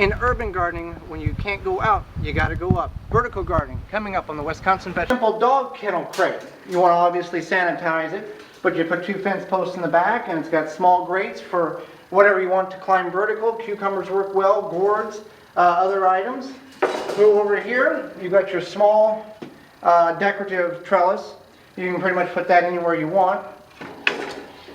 In urban gardening, when you can't go out, you got to go up. Vertical gardening, coming up on the Wisconsin Vegetable. Simple dog kennel crate. You want to obviously sanitize it, but you put 2 fence posts in the back, and it's got small grates for whatever you want to climb vertical. Cucumbers work well, gourds, other items. Go over here, you've got your small decorative trellis. You can pretty much put that anywhere you want.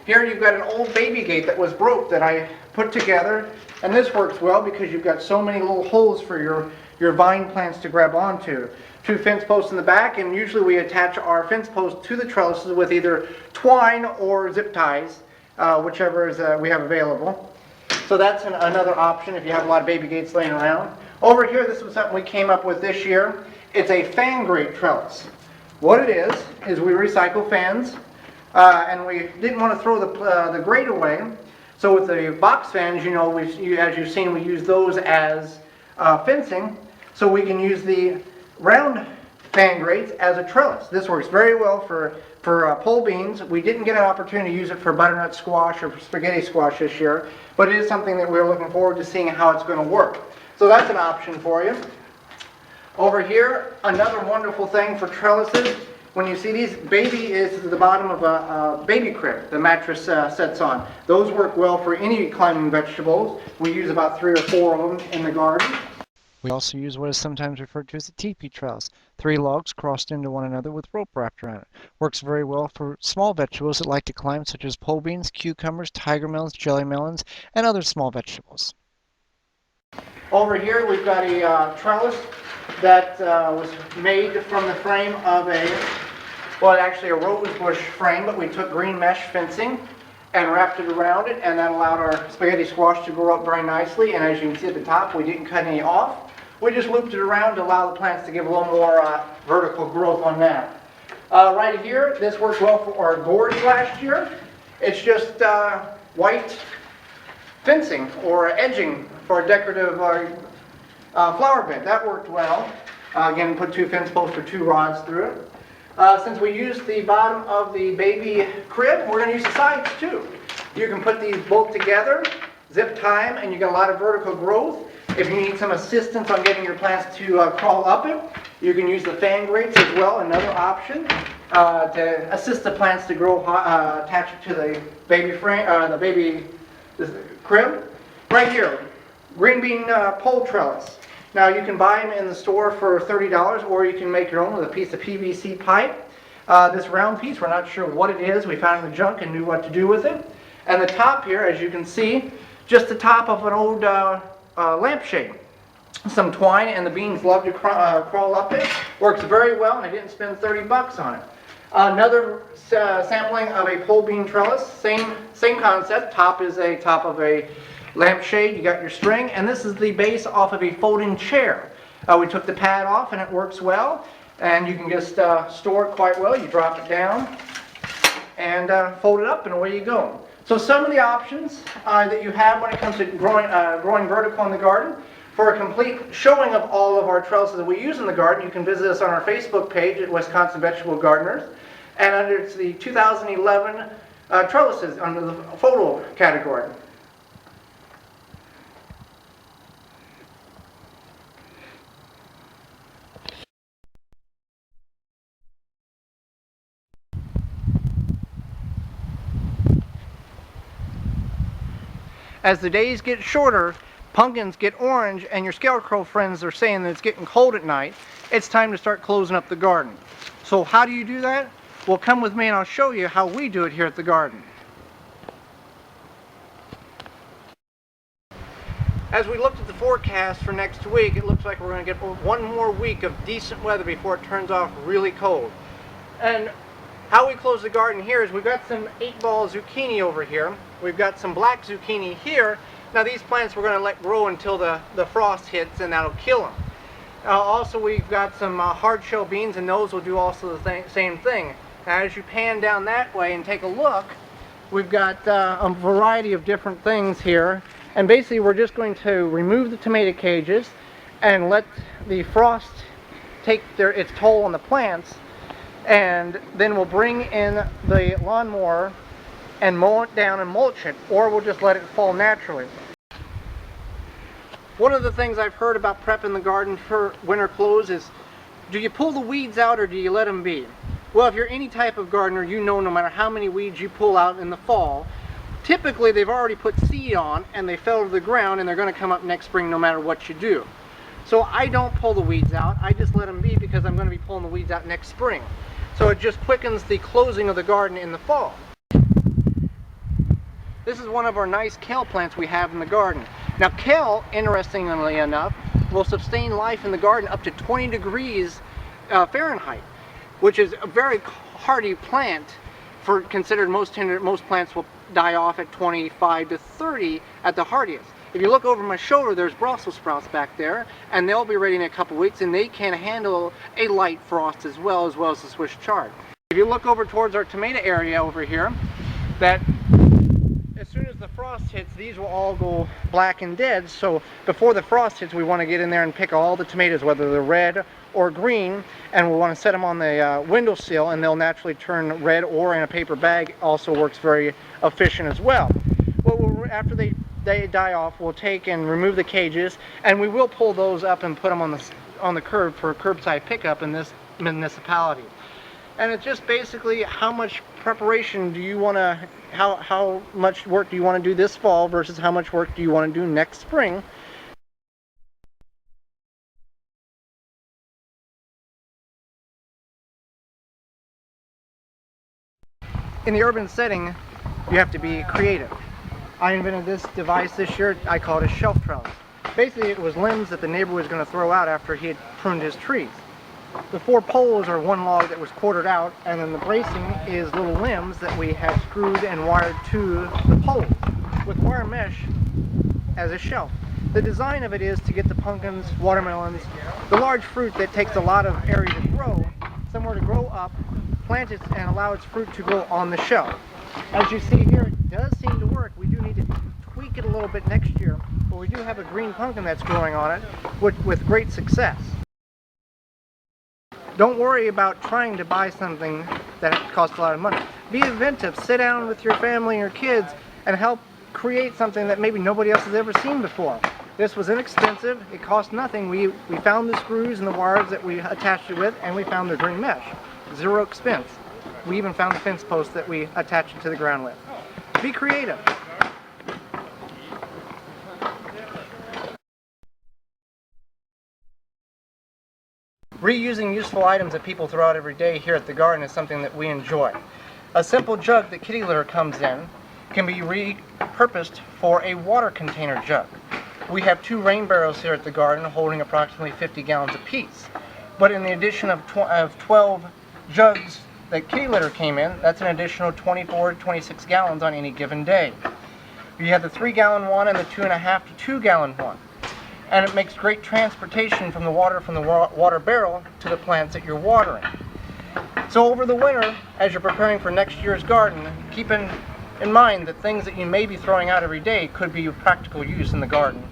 Here you've got an old baby gate that was broke that I put together, and this works well because you've got so many little holes for your vine plants to grab onto. 2 fence posts in the back, and usually we attach our fence posts to the trellises with either twine or zip ties, whichever is we have available. So that's another option if you have a lot of baby gates laying around. Over here, this was something we came up with this year. It's a fan grate trellis. What it is we recycle fans. And we didn't want to throw the grate away, so with the box fans, you know, as you've seen, we use those as fencing, so we can use the round fan grates as a trellis. This works very well for pole beans. We didn't get an opportunity to use it for butternut squash or for spaghetti squash this year, but it is something that we're looking forward to seeing how it's going to work. So that's an option for you. Over here, another wonderful thing for trellises. When you see these, baby is the bottom of a baby crib the mattress sets on. Those work well for any climbing vegetables. We use about 3 or 4 of them in the garden. We also use what is sometimes referred to as a teepee trellis. 3 logs crossed into one another with rope wrapped around it. Works very well for small vegetables that like to climb, such as pole beans, cucumbers, tiger melons, jelly melons, and other small vegetables. Over here we've got a trellis that was made from the frame of actually a rose bush frame, but we took green mesh fencing and wrapped it around it, and that allowed our spaghetti squash to grow up very nicely. And as you can see at the top, we didn't cut any off. We just looped it around to allow the plants to give a little more vertical growth on that. Right here, this worked well for our gourds last year. It's just white fencing or edging for a decorative flower bed. That worked well. Again, put 2 fence posts or 2 rods through it. Since we used the bottom of the baby crib, we're going to use the sides too. You can put these both together, zip tie them, and you get a lot of vertical growth. If you need some assistance on getting your plants to crawl up it, you can use the fan grates as well, another option to assist the plants to grow, attach it to the baby frame, the baby crib. Right here, green bean pole trellis. Now you can buy them in the store for $30, or you can make your own with a piece of PVC pipe. This round piece, we're not sure what it is. We found it in the junk and knew what to do with it. And the top here, as you can see, just the top of an old lampshade. Some twine, and the beans love to crawl up it. Works very well, and I didn't spend $30 on it. Another sampling of a pole bean trellis, same concept. Top is a top of a lampshade, you got your string, and this is the base off of a folding chair. We took the pad off, and it works well, and you can just store it quite well. You drop it down and fold it up, and away you go. So some of the options that you have when it comes to growing vertical in the garden. For a complete showing of all of our trellises that we use in the garden, you can visit us on our Facebook page at Wisconsin Vegetable Gardeners, and under the 2011 trellises under the photo category. As the days get shorter, pumpkins get orange, and your scarecrow friends are saying that it's getting cold at night, it's time to start closing up the garden. So how do you do that? Well, come with me and I'll show you how we do it here at the garden. As we looked at the forecast for next week, it looks like we're going to get 1 more week of decent weather before it turns off really cold. And how we close the garden here is we've got some 8-ball zucchini over here. We've got some black zucchini here. Now these plants we're going to let grow until the frost hits, and that'll kill them. Also we've got some hard shell beans, and those will do also the same thing. Now as you pan down that way and take a look, we've got a variety of different things here. And basically we're just going to remove the tomato cages and let the frost take its toll on the plants. And then we'll bring in the lawnmower and mow it down and mulch it, or we'll just let it fall naturally. One of the things I've heard about prepping the garden for winter clothes is, do you pull the weeds out or do you let them be? Well, if you're any type of gardener, you know no matter how many weeds you pull out in the fall, typically they've already put seed on and they fell to the ground and they're going to come up next spring no matter what you do. So I don't pull the weeds out, I just let them be because I'm going to be pulling the weeds out next spring. So it just quickens the closing of the garden in the fall. This is one of our nice kale plants we have in the garden. Now kale, interestingly enough, will sustain life in the garden up to 20 degrees Fahrenheit, which is a very hardy plant. For considered most plants will die off at 25 to 30 at the hardiest. If you look over my shoulder, there's Brussels sprouts back there, and they'll be ready in a couple weeks, and they can handle a light frost as well as the Swiss chard. If you look over towards our tomato area over here, that as soon as the frost hits, these will all go black and dead. So before the frost hits, we want to get in there and pick all the tomatoes, whether they're red or green, and we want to set them on the windowsill, and they'll naturally turn red, or in a paper bag also works very efficient as well. Well, after they die off, we'll take and remove the cages, and we will pull those up and put them on the curb for curbside pickup in this municipality. And it's just basically how much preparation do you want to, how much work do you want to do this fall versus how much work do you want to do next spring. In the urban setting, you have to be creative. I invented this device this year. I call it a shelf trellis. Basically, it was limbs that the neighbor was going to throw out after he had pruned his trees. The 4 poles are one log that was quartered out, and then the bracing is little limbs that we have screwed and wired to the poles with wire mesh as a shelf. The design of it is to get the pumpkins, watermelons, the large fruit that takes a lot of area to grow, somewhere to grow up, plant it, and allow its fruit to grow on the shelf. As you see here, it does seem to work. We do need to tweak it a little bit next year, but we do have a green pumpkin that's growing on it with great success. Don't worry about trying to buy something that costs a lot of money. Be inventive. Sit down with your family and your kids and help create something that maybe nobody else has ever seen before. This was inexpensive. It cost nothing. We found the screws and the wires that we attached it with, and we found the green mesh. Zero expense. We even found the fence post that we attached it to the ground with. Be creative. Reusing useful items that people throw out every day here at the garden is something that we enjoy. A simple jug that kitty litter comes in can be repurposed for a water container jug. We have 2 rain barrels here at the garden holding approximately 50 gallons apiece. But in the addition of 12 jugs that kitty litter came in, that's an additional 24 to 26 gallons on any given day. You have the 3-gallon one and the 2.5 to 2-gallon one. And it makes great transportation from the water barrel to the plants that you're watering. So over the winter, as you're preparing for next year's garden, keep in mind that things that you may be throwing out every day could be of practical use in the garden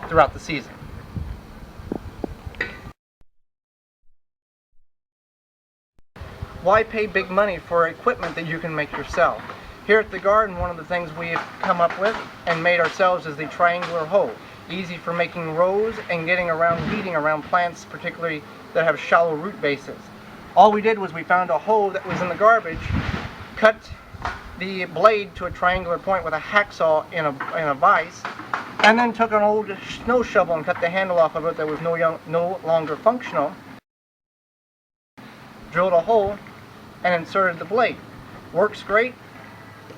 throughout the season. Why pay big money for equipment that you can make yourself? Here at the garden, one of the things we've come up with and made ourselves is the triangular hoe. Easy for making rows and getting around, weeding around plants, particularly that have shallow root bases. All we did was we found a hoe that was in the garbage, cut the blade to a triangular point with a hacksaw in a vise, and then took an old snow shovel and cut the handle off of it that was no longer functional, drilled a hole, and inserted the blade. Works great.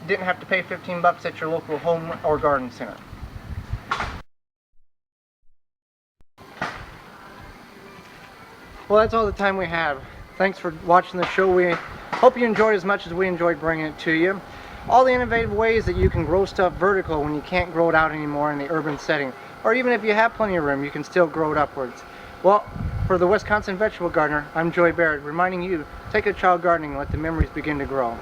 Didn't have to pay 15 bucks at your local home or garden center. Well, that's all the time we have. Thanks for watching the show. We hope you enjoyed as much as we enjoyed bringing it to you. All the innovative ways that you can grow stuff vertical when you can't grow it out anymore in the urban setting. Or even if you have plenty of room, you can still grow it upwards. Well, for the Wisconsin Vegetable Gardener, I'm Joy Barrett, reminding you, take a child gardening and let the memories begin to grow.